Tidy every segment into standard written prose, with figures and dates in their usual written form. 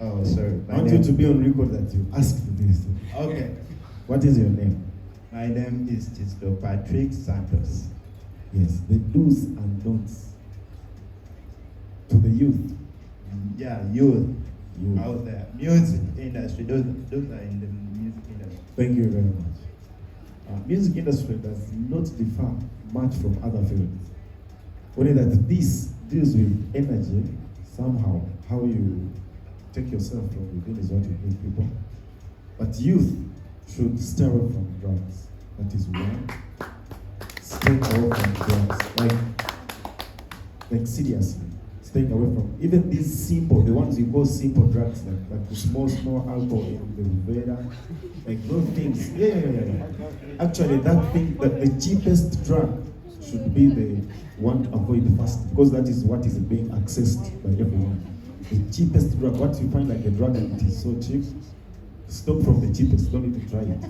Oh, sorry. I want you to be on record that you asked this. Okay. What is your name? My name is Mr. Patrick Santos. Yes, the do's and don'ts to the youth. Yeah, youth Youth. out there. Music industry. Those are in the music industry. Thank you very much. Music industry does not differ much from other fields. Only that this deals with energy, somehow, how you take yourself from within is what you give people. But youth should stay away from drugs. That is one. Stay away from drugs. Like seriously. Staying away from even these simple, the ones you call simple drugs, like the small alcohol in the Rivera, like those things. Yeah. Actually, that thing, the cheapest drug should be the one to avoid first, because that is what is being accessed by everyone. The cheapest drug, once you find like a drug and it is so cheap, stop from the cheapest, don't need to try it.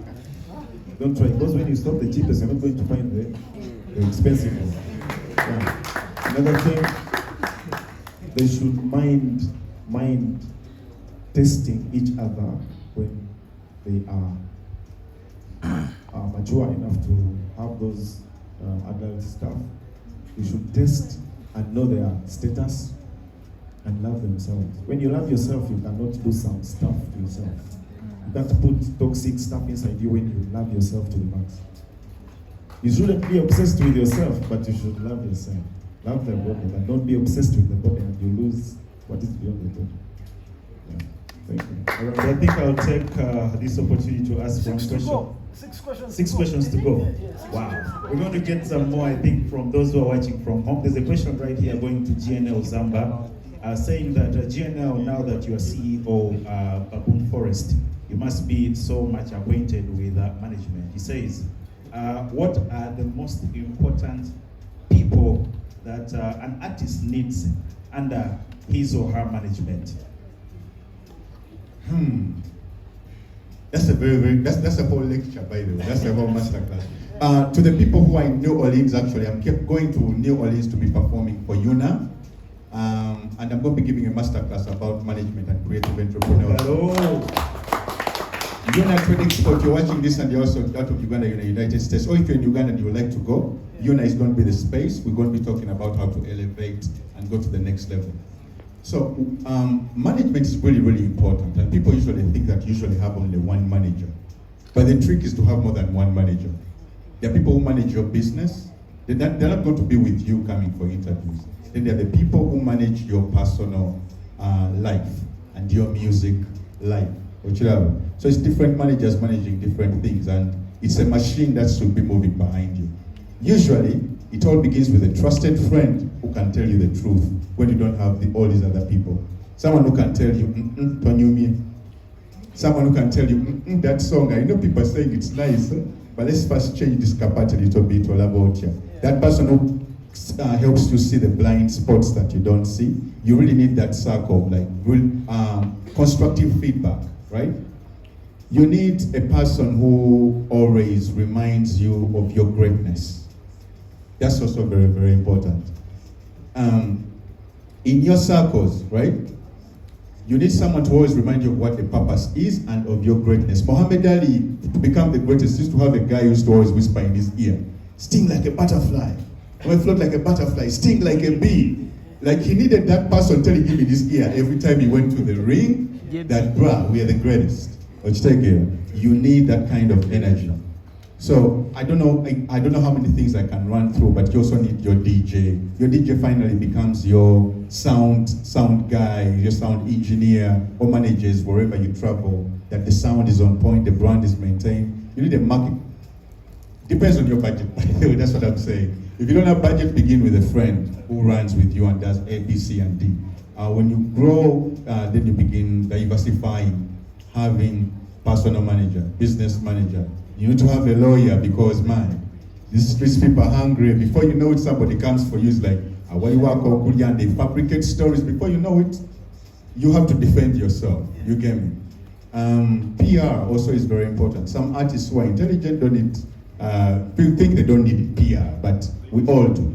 Don't try it, because when you stop the cheapest, you're not going to find the expensive one. Yeah. Another thing, they should mind testing each other when they are mature enough to have those adult stuff. You should test and know their status and love themselves. When you love yourself, you cannot do some stuff to yourself. You can't put toxic stuff inside you when you love yourself to the max. You shouldn't be obsessed with yourself, but you should love yourself. Love the body, but don't be obsessed with the body and you lose what is beyond the body. Yeah. Thank you. All right, I think I'll take this opportunity to ask one question. Six questions to go. Wow. We're going to get some more, I think, from those who are watching from home. There's a question right here going to GNL Zamba, saying that GNL, now that you are CEO Baboon Forest, you must be so much acquainted with management. He says, what are the most important people that an artist needs under his or her management? That's a that's a whole lecture, by the way. That's a whole masterclass. To the people who are in New Orleans, actually, I'm kept going to New Orleans to be performing for UNA. And I'm going to be giving a masterclass about management and creative entrepreneurship. Hello. UNA Trading Sport, you're watching this and you're also out of Uganda, you're in the United States, or if you're in Uganda and you would like to go, UNA is going to be the space. We're going to be talking about how to elevate and go to the next level. So management is really, really important, and people usually think that you usually have only one manager. But the trick is to have more than one manager. There are people who manage your business. They're not going to be with you coming for interviews. Then there are the people who manage your personal life and your music life. So it's different managers managing different things, and it's a machine that should be moving behind you. Usually, it all begins with a trusted friend who can tell you the truth when you don't have all these other people. Someone who can tell you, Tonyumi. Someone who can tell you, that song, I know people are saying it's nice, but let's first change this part a little bit all about you. That person who helps you see the blind spots that you don't see. You really need that circle, like real constructive feedback, right? You need a person who always reminds you of your greatness. That's also very, very important. In your circles, right? You need someone to always remind you of what the purpose is and of your greatness. Muhammad Ali, to become the greatest, used to have a guy who used to always whisper in his ear, sting like a butterfly. Or float like a butterfly, sting like a bee. Like he needed that person telling him in his ear every time he went to the ring, that bruh, we are the greatest. You need that kind of energy. So I don't know how many things I can run through, but you also need your DJ. Your DJ finally becomes your sound guy, your sound engineer, or managers wherever you travel, that the sound is on point, the brand is maintained. You need a market. Depends on your budget, by the way, that's what I'm saying. If you don't have budget, begin with a friend who runs with you and does A, B, C, and D. When you grow, then you begin diversifying, having personal manager, business manager. You need to have a lawyer because, man, these streets people are hungry. Before you know it, somebody comes for you. It's like, and they fabricate stories. Before you know it, you have to defend yourself. You get me? PR also is very important. Some artists who are intelligent don't need, people think they don't need PR, but we all do.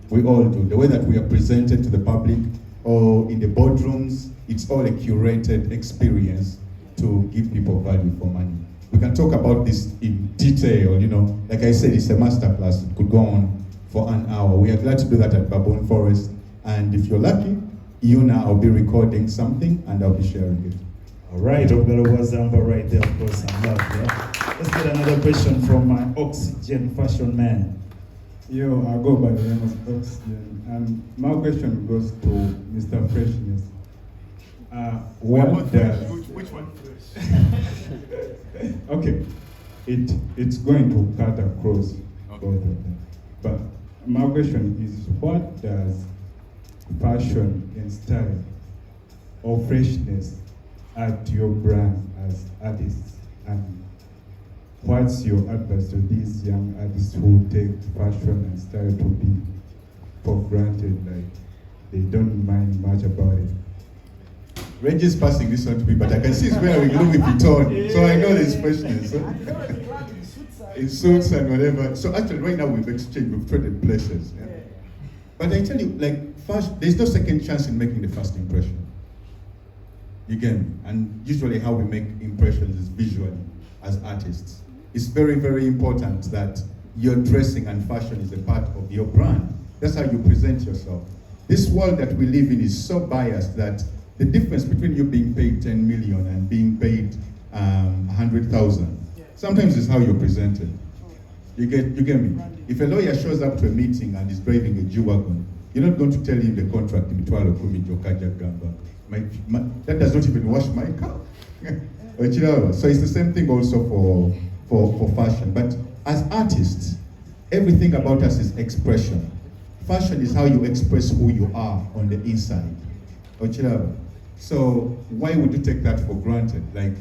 We all do. The way that we are presented to the public or in the boardrooms it's all a curated experience to give people value for money. We can talk about this in detail, you know. Like I said, it's a masterclass. It could go on for an hour. We are glad to do that at Babon Forest. And if you're lucky, I'll be recording something and I'll be sharing it. All right, GNL Zamba right there, of course, some love, yeah? Let's get another question from my Oxygen fashion man. Yo, I go by the name of Oxygen, and my question goes to Mr. Freshness. What does... Which one? Okay, it's going to cut across both of them. But my question is, what does fashion and style or freshness add to your brand as artists? And what's your advice to these young artists who take fashion and style to be for granted, like they don't mind much about it? Reggie's passing this on to me, but I can see he's wearing Louis Vuitton, so I know there's freshness. In suits and whatever. So actually right now we've traded places. Yeah? But I tell you, like, first, there's no second chance in making the first impression. You get me? And usually how we make impressions is visually as artists. It's very, very important that your dressing and fashion is a part of your brand. That's how you present yourself. This world that we live in is so biased that the difference between you being paid 10 million and being paid 100,000 sometimes is how you're presented. You get me? If a lawyer shows up to a meeting and is driving a G-Wagon, you're not going to tell him the contract in Mitwalo Kumi Jokaja Gamba. That does not even wash my car. So it's the same thing also for fashion. But as artists, everything about us is expression. Fashion is how you express who you are on the inside. So why would you take that for granted? Like,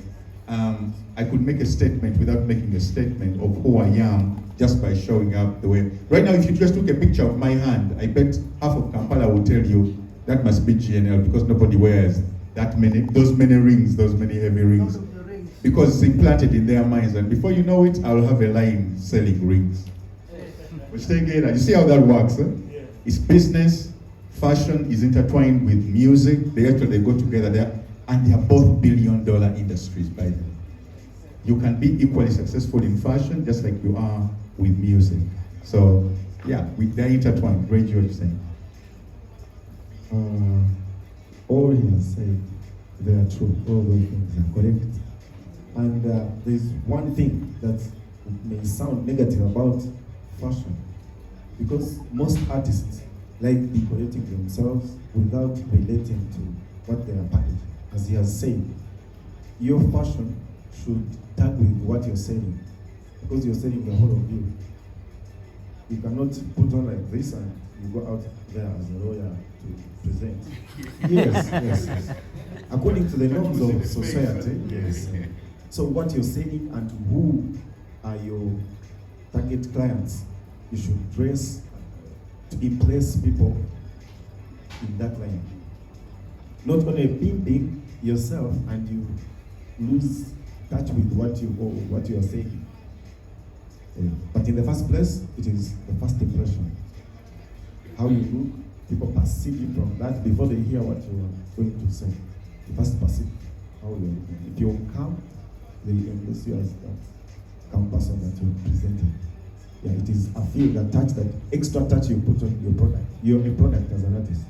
I could make a statement without making a statement of who I am just by showing up the way. Right now, if you just took a picture of my hand, I bet half of Kampala will tell you that must be GNL because nobody wears those many rings, those many heavy rings. Because it's implanted in their minds, and before you know it, I'll have a line selling rings. Which they get, you see how that works? Huh? It's business, fashion is intertwined with music. They go together there, and they are both billion-dollar industries by them. You can be equally successful in fashion just like you are with music. So, yeah, they're intertwined. Great, what you're saying. All he has said, they are true. All those things are correct. And there's one thing that may sound negative about fashion, because most artists like decorating themselves without relating to what they are packaging. As he has said, your fashion should tag with what you're selling, because you're selling the whole of you. You cannot put on like this and you go out there as a lawyer to present. Yes. According to the norms of society, yes. So what you're selling and who are your target clients, you should dress to impress people in that line. Not only pimping yourself and you lose touch with what you are saying. But in the first place, it is the first impression. How you look, people perceive you from that before they hear what you are going to say. You first perceive how you're looking. If you're calm, they embrace you as that calm person that you're presenting. Yeah, it is a feel, that touch, that extra touch you put on your product. You're a product as an artist.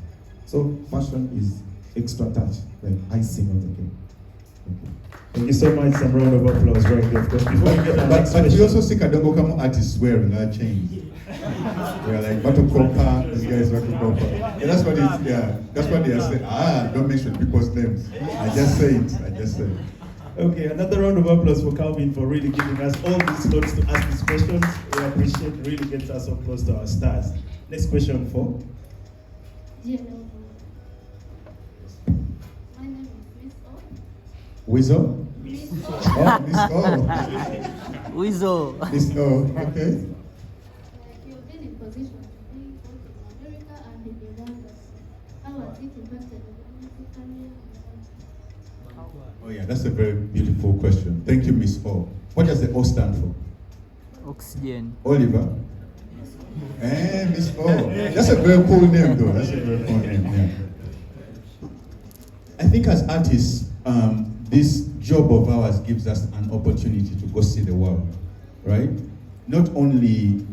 So fashion is extra touch, like icing on the cake. Thank you so much. Some round of applause right there, of course. Before we get our next but we question. also see Kadongo Kamo artists wearing our chains. We're like Bato Kopa, this guy is Bato Kopa. Yeah, that's what it's, that's what they are saying. Don't mention people's names. I just say it. Okay, another round of applause for Calvin for really giving us all these slots to ask these questions. We appreciate it, really gets us so close to our stars. Next question for? GNL. My name is Miss O. Weasel? Miss Oh, Miss O. Weasel. Miss O, okay. You've been in position to be both in America and in Uganda. How has it impacted the music career? Oh yeah, that's a very beautiful question. Thank you, Miss O. What does the O stand for? Oxygen. Oliver? Miss O. That's a very cool name though. That's a very cool name, I think as artists, this job of ours gives us an opportunity to go see the world, right? Not only